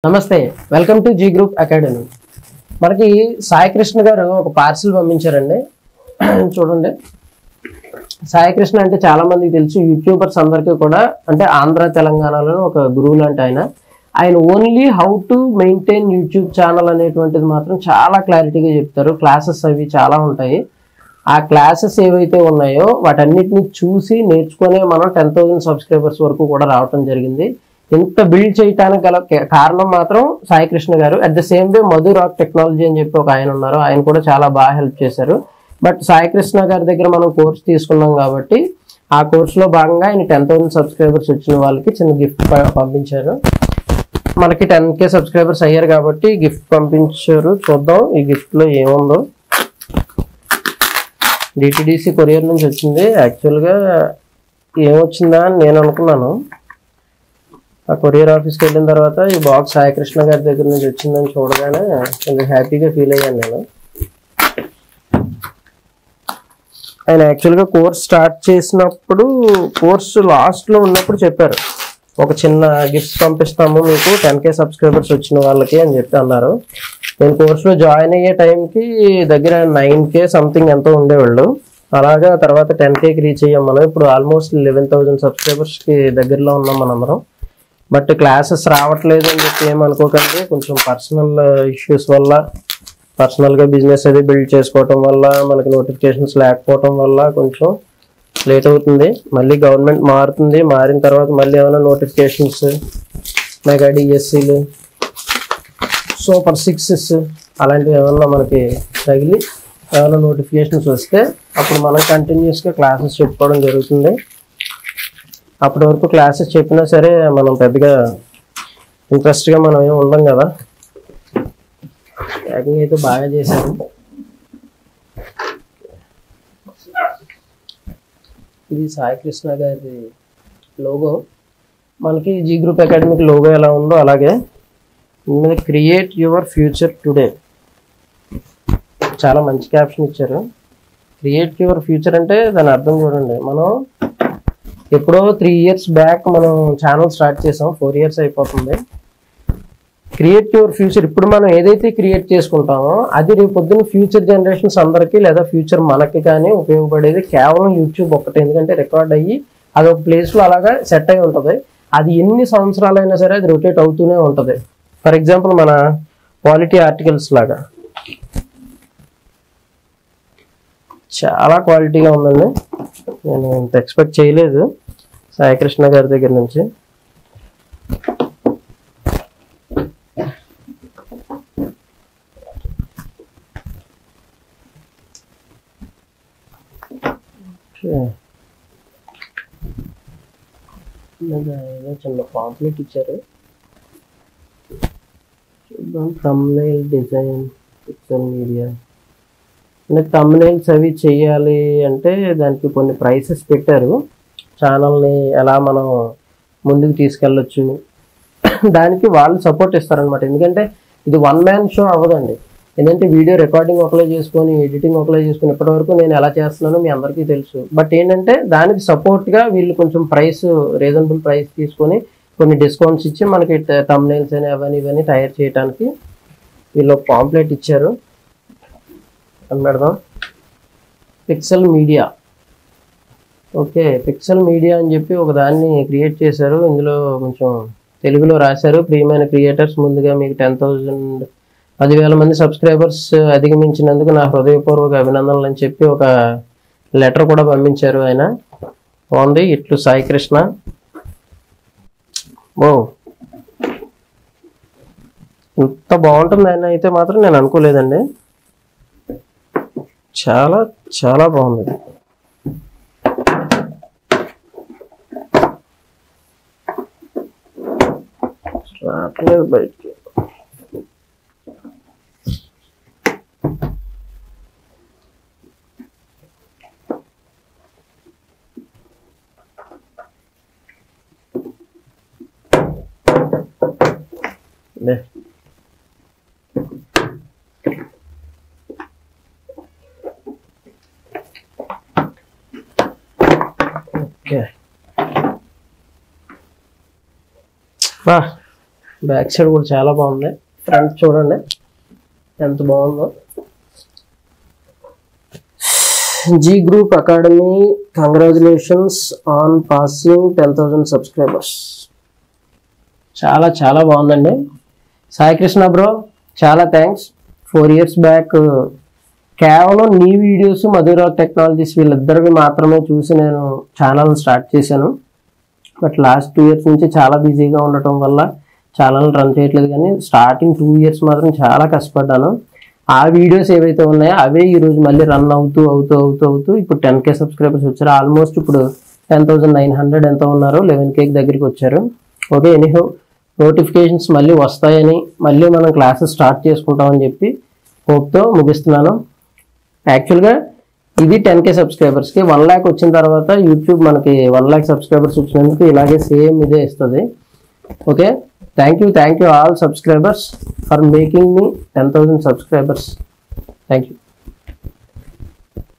నమస్తే, welcome to G group academy. మనకి సాయి కృష్ణ గారు ఒక పార్సిల్ పంపించారండి. చూడండి, సాయి కృష్ణ అంటే చాలా మందికి తెలుసు, యూట్యూబర్స్ అందరికీ కూడా, అంటే ఆంధ్ర తెలంగాణలో ఒక గురువు లాంటి ఆయన only how to maintain YouTube channel అనేటువంటిది మాత్రం చాలా క్లారిటీగా చెప్తారు. క్లాసెస్ అవి చాలా ఉంటాయి. ఆ క్లాసెస్ ఏవైతే ఉన్నాయో వాటన్నిటిని చూసి నేర్చుకునే మనం 10,000 సబ్స్క్రైబర్స్ వరకు కూడా రావటం జరిగింది. ఇంత బిల్డ్ చేయడానికి గల కారణం మాత్రం సాయి కృష్ణ గారు. At the same way Madhu rock technology అని చెప్పి ఒక ఆయన ఉన్నారు, ఆయన కూడా చాలా బాగా హెల్ప్ చేశారు. బట్ సాయి కృష్ణ గారి దగ్గర మనం కోర్స్ తీసుకున్నాం కాబట్టి ఆ కోర్సులో భాగంగా ఆయన 10,000 సబ్స్క్రైబర్స్ వచ్చిన వాళ్ళకి చిన్న గిఫ్ట్ పంపించారు. మనకి 10K సబ్స్క్రైబర్స్ అయ్యారు కాబట్టి గిఫ్ట్ పంపించారు. చూద్దాం ఈ గిఫ్ట్లో ఏముందో. డిటిడిసి కొరియర్ నుంచి వచ్చింది. యాక్చువల్గా ఏమొచ్చిందా అని నేను అనుకున్నాను. ఆ కొరియర్ ఆఫీస్కి వెళ్ళిన తర్వాత ఈ బాక్స్ సాయి కృష్ణ గారి దగ్గర నుంచి వచ్చిందని చూడగానే కొంచెం హ్యాపీగా ఫీల్ అయ్యాను నేను. ఆయన యాక్చువల్గా కోర్స్ స్టార్ట్ చేసినప్పుడు, కోర్సు లాస్ట్లో ఉన్నప్పుడు చెప్పారు, ఒక చిన్న గిఫ్ట్స్ పంపిస్తాము మీకు 10K సబ్స్క్రైబర్స్ వచ్చిన వాళ్ళకి అని చెప్పి అన్నారు. నేను కోర్సులో జాయిన్ అయ్యే టైంకి దగ్గర 9K సంథింగ్ ఎంతో ఉండేవాళ్ళు. అలాగా తర్వాత 10Kకి రీచ్ అయ్యాం మనం. ఇప్పుడు ఆల్మోస్ట్ 11,000 సబ్స్క్రైబర్స్కి దగ్గరలో ఉన్నాం మనందరం. బట్ క్లాసెస్ రావట్లేదు అని చెప్పి ఏమనుకోకండి. కొంచెం పర్సనల్ ఇష్యూస్ వల్ల, పర్సనల్గా బిజినెస్ అది బిల్డ్ చేసుకోవటం వల్ల, మనకి నోటిఫికేషన్స్ లేకపోవటం వల్ల కొంచెం లేట్ అవుతుంది. మళ్ళీ గవర్నమెంట్ మారుతుంది, మారిన తర్వాత మళ్ళీ ఏమైనా నోటిఫికేషన్స్, మెగా డిఎస్సీలు, సూపర్ 6s అలాంటివి ఏమన్నా మనకి తగిలి ఏమైనా నోటిఫికేషన్స్ వస్తే అప్పుడు మనం కంటిన్యూస్గా క్లాసెస్ చెప్పుకోవడం జరుగుతుంది. అప్పటి వరకు క్లాసెస్ చెప్పినా సరే మనం పెద్దగా ఇంట్రెస్ట్గా మనం ఏమి ఉండం కదా. ప్యాకింగ్ అయితే బాగా చేశాను. ఇది సాయి కృష్ణ గారి లోగో. మనకి జీ గ్రూప్ అకాడమీకి లోగో ఎలా ఉందో అలాగే మీద క్రియేట్ యువర్ ఫ్యూచర్ టుడే, చాలా మంచి క్యాప్షన్ ఇచ్చారు. క్రియేట్ యువర్ ఫ్యూచర్ అంటే దాని అర్థం చూడండి. మనం ఎప్పుడో 3 years బ్యాక్ మనం ఛానల్ స్టార్ట్ చేసాం, 4 years అయిపోతుంది. క్రియేట్ యువర్ ఫ్యూచర్, ఇప్పుడు మనం ఏదైతే క్రియేట్ చేసుకుంటామో అది రేపు పొద్దున్న ఫ్యూచర్ జనరేషన్స్ అందరికీ లేదా ఫ్యూచర్ మనకి కానీ ఉపయోగపడేది కేవలం యూట్యూబ్ ఒక్కటే. ఎందుకంటే రికార్డ్ అయ్యి అది ఒక ప్లేస్లో అలాగా సెట్ అయి ఉంటుంది. అది ఎన్ని సంవత్సరాలైనా సరే అది రొటేట్ అవుతూనే ఉంటుంది. ఫర్ ఎగ్జాంపుల్ మన క్వాలిటీ ఆర్టికల్స్ లాగా చాలా క్వాలిటీగా ఉందండి. నేను ఇంత ఎక్స్పెక్ట్ చేయలేదు సాయి కృష్ణ గారి దగ్గర నుంచి. ఏదో చిన్న పాంప్లెట్ ఇచ్చారు. చూద్దాం. థంబ్నెయిల్ డిజైన్, పిక్చర్ మీడియా, అంటే థంబ్నెయిల్స్ అవి చేయాలి అంటే దానికి కొన్ని ప్రైసెస్ పెట్టారు. ఛానల్ని ఎలా మనం ముందుకు తీసుకెళ్ళొచ్చు దానికి వాళ్ళు సపోర్ట్ ఇస్తారనమాట. ఎందుకంటే ఇది వన్ మ్యాన్ షో అవ్వదండి. ఏంటంటే వీడియో రికార్డింగ్ ఒకలే చేసుకొని, ఎడిటింగ్ ఒకలే చేసుకొని, ఇప్పటివరకు నేను ఎలా చేస్తున్నానో మీ అందరికీ తెలుసు. బట్ ఏంటంటే దానికి సపోర్ట్గా వీళ్ళు కొంచెం రీజనబుల్ ప్రైస్ తీసుకొని కొన్ని డిస్కౌంట్స్ ఇచ్చి మనకి థంబ్నెయిల్స్ అని అవన్నీ ఇవన్నీ తయారు చేయడానికి వీళ్ళు ఒక పాంప్లెట్ ఇచ్చారు. పెడదాం. Pixel media, okay, pixel media అని చెప్పి ఒక దాన్ని క్రియేట్ చేశారు. ఇందులో కొంచెం తెలుగులో రాశారు, ప్రియమైన క్రియేటర్స్, ముందుగా మీకు 10,000 మంది సబ్స్క్రైబర్స్ అధిగమించినందుకు నా హృదయపూర్వక అభినందనలు అని చెప్పి ఒక లెటర్ కూడా పంపించారు ఆయన. బాగుంది. ఇట్లు సాయి కృష్ణ. ఓ, ఇంత బాగుంటుంది ఆయన అయితే మాత్రం నేను అనుకోలేదండి. చాలా చాలా బాగుంది. బయటికి బ్యాక్ సైడ్ కూడా చాలా బాగుంది. ఫ్రంట్ చూడండి ఎంత బాగుందో. G group academy congratulations on passing 10,000 subscribers. చాలా చాలా బాగుందండి. సాయి కృష్ణ బ్రో చాలా థ్యాంక్స్. 4 years బ్యాక్ కేవలం నీ వీడియోస్ మధురాజ్ టెక్నాలజీస్ వీళ్ళిద్దరివి మాత్రమే చూసి నేను ఛానల్ స్టార్ట్ చేశాను. బట్ లాస్ట్ 2 years నుంచి చాలా బిజీగా ఉండటం వల్ల ఛానల్ రన్ చేయట్లేదు. కానీ స్టార్టింగ్ 2 years మాత్రం చాలా కష్టపడ్డాను. ఆ వీడియోస్ ఏవైతే ఉన్నాయో అవే ఈరోజు మళ్ళీ రన్ అవుతూ ఇప్పుడు 10K సబ్స్క్రైబర్స్ వచ్చారు. ఆల్మోస్ట్ ఇప్పుడు 10,900 ఎంత ఉన్నారో 11K దగ్గరికి వచ్చారు. ఓకే, ఎనీహో నోటిఫికేషన్స్ మళ్ళీ వస్తాయని మళ్ళీ మనం క్లాసెస్ స్టార్ట్ చేసుకుంటామని చెప్పి హోప్తో ముగిస్తున్నాను. యాక్చువల్గా ఇది 10K సబ్స్క్రైబర్స్కి 1 lakh వచ్చిన తర్వాత యూట్యూబ్ మనకి 1 lakh సబ్స్క్రైబర్స్ వచ్చినందుకు ఇలాగే సేమ్ ఇదే ఇస్తుంది. Okay, thank you all subscribers for making me 10,000 subscribers. Thank you.